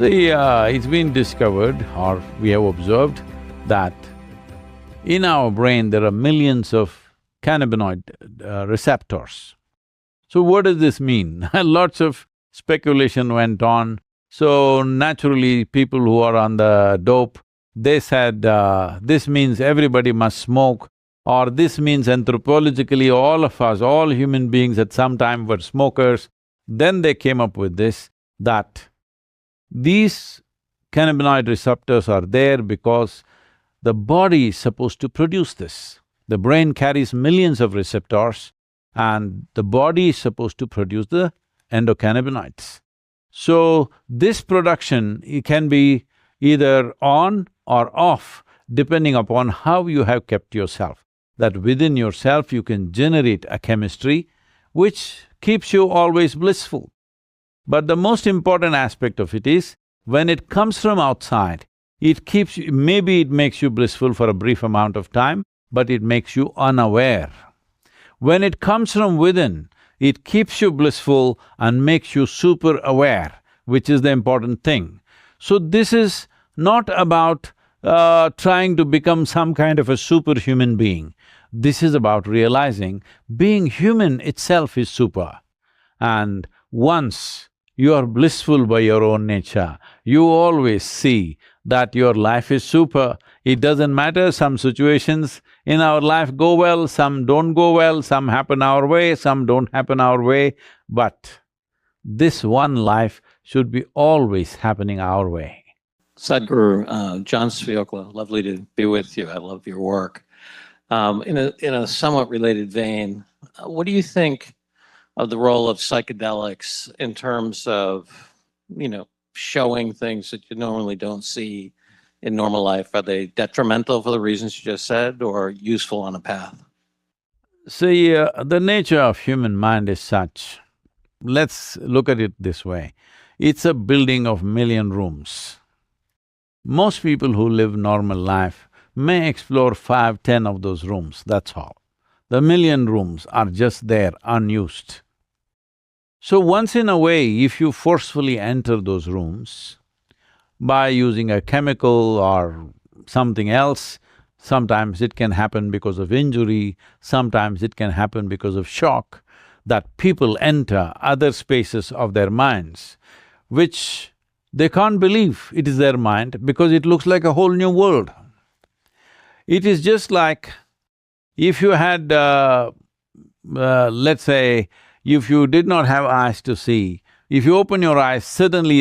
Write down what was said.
See, it's been discovered or we have observed that in our brain there are millions of cannabinoid receptors. So what does this mean? Lots of speculation went on. So naturally, people who are on the dope, they said, this means everybody must smoke, or this means anthropologically all of us, all human beings at some time were smokers. Then they came up with this, that these cannabinoid receptors are there because the body is supposed to produce this. The brain carries millions of receptors and the body is supposed to produce the endocannabinoids. So, this production, it can be either on or off depending upon how you have kept yourself. That within yourself you can generate a chemistry which keeps you always blissful. But the most important aspect of it is, when it comes from outside, it keeps you… maybe it makes you blissful for a brief amount of time, but it makes you unaware. When it comes from within, it keeps you blissful and makes you super aware, which is the important thing. So this is not about trying to become some kind of a superhuman being. This is about realizing being human itself is super. And once you are blissful by your own nature, you always see that your life is super. It doesn't matter, some situations in our life go well, some don't go well, some happen our way, some don't happen our way, but this one life should be always happening our way. Sadhguru, John Sviokla, lovely to be with you. I love your work. In a somewhat related vein, what do you think of the role of psychedelics in terms of, showing things that you normally don't see in normal life? Are they detrimental for the reasons you just said, or useful on a path? See, the nature of human mind is such, let's look at it this way, it's a building of million rooms. Most people who live normal life may explore 5, 10 of those rooms, that's all. The million rooms are just there, unused. So once in a way, if you forcefully enter those rooms by using a chemical or something else, sometimes it can happen because of injury, sometimes it can happen because of shock, that people enter other spaces of their minds, which they can't believe it is their mind because it looks like a whole new world. It is just like if you had, let's say, if you did not have eyes to see, if you open your eyes, suddenly